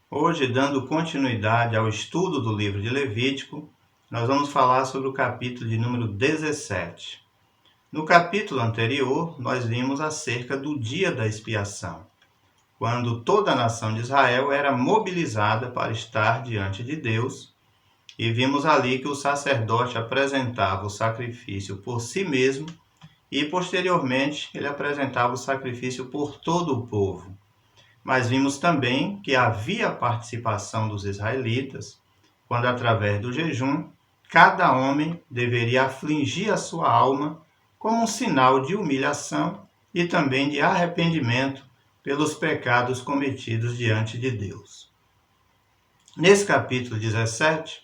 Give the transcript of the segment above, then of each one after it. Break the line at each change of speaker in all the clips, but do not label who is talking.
Hoje, dando continuidade ao estudo do livro de Levítico, nós vamos falar sobre o capítulo de número 17. No capítulo anterior, nós vimos acerca do dia da expiação, quando toda a nação de Israel era mobilizada para estar diante de Deus, e vimos ali que o sacerdote apresentava o sacrifício por si mesmo e, posteriormente, ele apresentava o sacrifício por todo o povo. Mas vimos também que havia participação dos israelitas, quando, através do jejum, cada homem deveria afligir a sua alma como um sinal de humilhação e também de arrependimento pelos pecados cometidos diante de Deus. Nesse capítulo 17,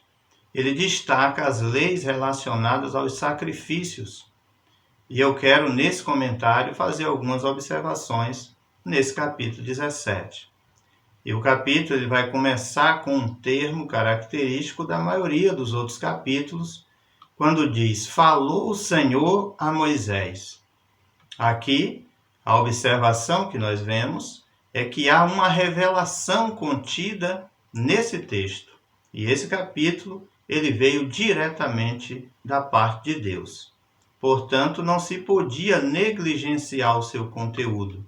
ele destaca as leis relacionadas aos sacrifícios. E eu quero, nesse comentário, fazer algumas observações nesse capítulo 17. E o capítulo ele vai começar com um termo característico da maioria dos outros capítulos, quando diz: falou o Senhor a Moisés. Aqui, a observação que nós vemos é que há uma revelação contida nesse texto. E esse capítulo ele veio diretamente da parte de Deus. Portanto, não se podia negligenciar o seu conteúdo.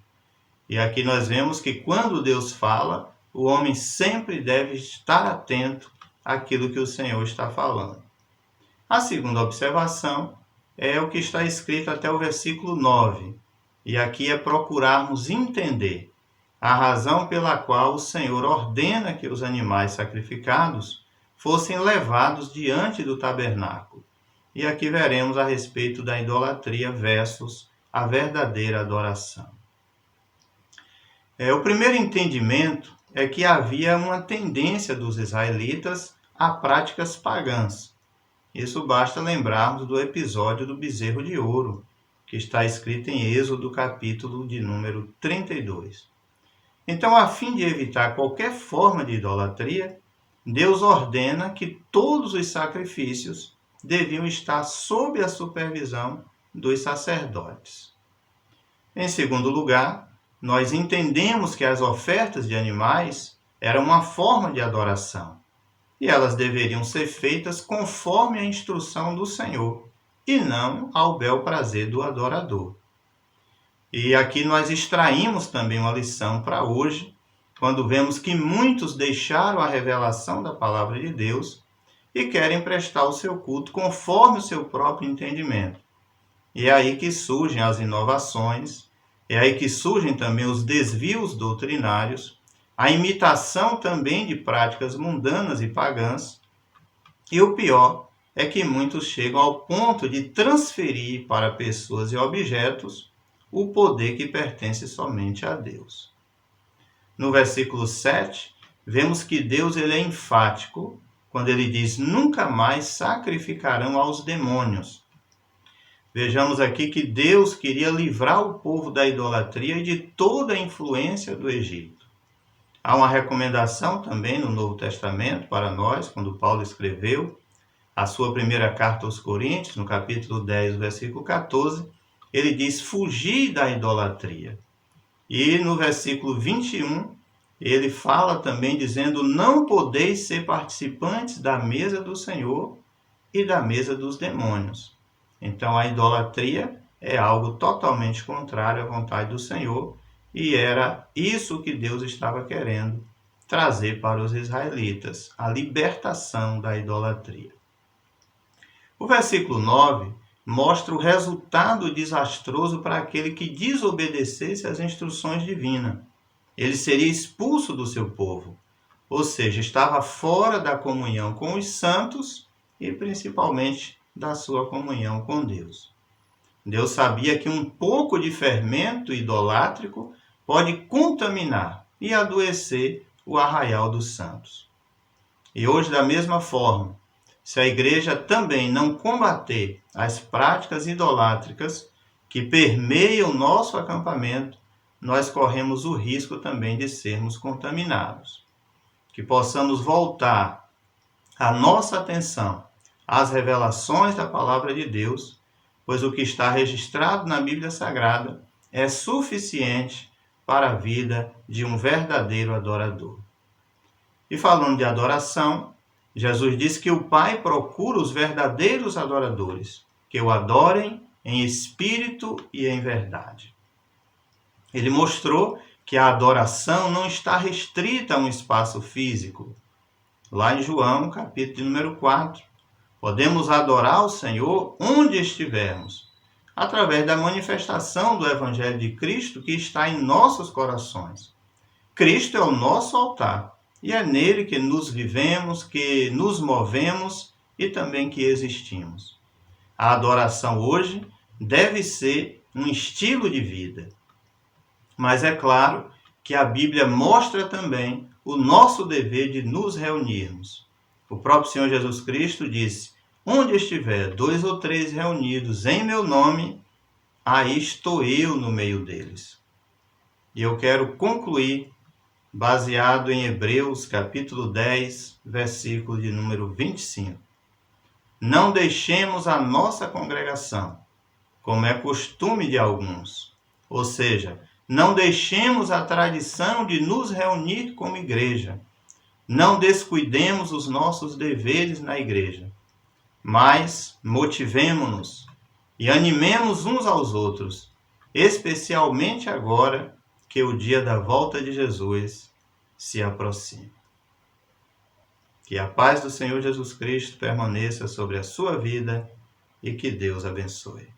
E aqui nós vemos que quando Deus fala, o homem sempre deve estar atento àquilo que o Senhor está falando. A segunda observação é o que está escrito até o versículo 9. E aqui é procurarmos entender a razão pela qual o Senhor ordena que os animais sacrificados fossem levados diante do tabernáculo. E aqui veremos a respeito da idolatria versus a verdadeira adoração. O primeiro entendimento é que havia uma tendência dos israelitas a práticas pagãs. Isso basta lembrarmos do episódio do bezerro de ouro, que está escrito em Êxodo, capítulo de número 32. Então, a fim de evitar qualquer forma de idolatria, Deus ordena que todos os sacrifícios deviam estar sob a supervisão dos sacerdotes. Em segundo lugar, nós entendemos que as ofertas de animais eram uma forma de adoração, e elas deveriam ser feitas conforme a instrução do Senhor, e não ao bel prazer do adorador. E aqui nós extraímos também uma lição para hoje, quando vemos que muitos deixaram a revelação da palavra de Deus e querem prestar o seu culto conforme o seu próprio entendimento. E é aí que surgem as inovações, é aí que surgem também os desvios doutrinários, a imitação também de práticas mundanas e pagãs. E o pior é que muitos chegam ao ponto de transferir para pessoas e objetos o poder que pertence somente a Deus. No versículo 7, vemos que Deus ele é enfático quando ele diz: nunca mais sacrificarão aos demônios. Vejamos aqui que Deus queria livrar o povo da idolatria e de toda a influência do Egito. Há uma recomendação também no Novo Testamento para nós, quando Paulo escreveu a sua primeira carta aos Coríntios, no capítulo 10, versículo 14, ele diz: fugir da idolatria. E no versículo 21, ele fala também dizendo: não podeis ser participantes da mesa do Senhor e da mesa dos demônios. Então, a idolatria é algo totalmente contrário à vontade do Senhor, e era isso que Deus estava querendo trazer para os israelitas, a libertação da idolatria. O versículo 9 mostra o resultado desastroso para aquele que desobedecesse às instruções divinas. Ele seria expulso do seu povo, ou seja, estava fora da comunhão com os santos e principalmente da sua comunhão com Deus. Deus sabia que um pouco de fermento idolátrico pode contaminar e adoecer o arraial dos santos. E hoje, da mesma forma, se a igreja também não combater as práticas idolátricas que permeiam o nosso acampamento, nós corremos o risco também de sermos contaminados. Que possamos voltar a nossa atenção às revelações da palavra de Deus, pois o que está registrado na Bíblia Sagrada é suficiente para a vida de um verdadeiro adorador. E falando de adoração, Jesus disse que o Pai procura os verdadeiros adoradores, que o adorem em espírito e em verdade. Ele mostrou que a adoração não está restrita a um espaço físico. Lá em João, capítulo de número 4, podemos adorar o Senhor onde estivermos, através da manifestação do Evangelho de Cristo que está em nossos corações. Cristo é o nosso altar e é nele que nos vivemos, que nos movemos e também que existimos. A adoração hoje deve ser um estilo de vida. Mas é claro que a Bíblia mostra também o nosso dever de nos reunirmos. O próprio Senhor Jesus Cristo disse: onde estiver 2 ou 3 reunidos em meu nome, aí estou eu no meio deles. E eu quero concluir baseado em Hebreus capítulo 10, versículo de número 25. Não deixemos a nossa congregação, como é costume de alguns. Ou seja, não deixemos a tradição de nos reunir como igreja. Não descuidemos os nossos deveres na igreja. Mas motivemo-nos e animemos uns aos outros, especialmente agora que o dia da volta de Jesus se aproxima. Que a paz do Senhor Jesus Cristo permaneça sobre a sua vida e que Deus abençoe.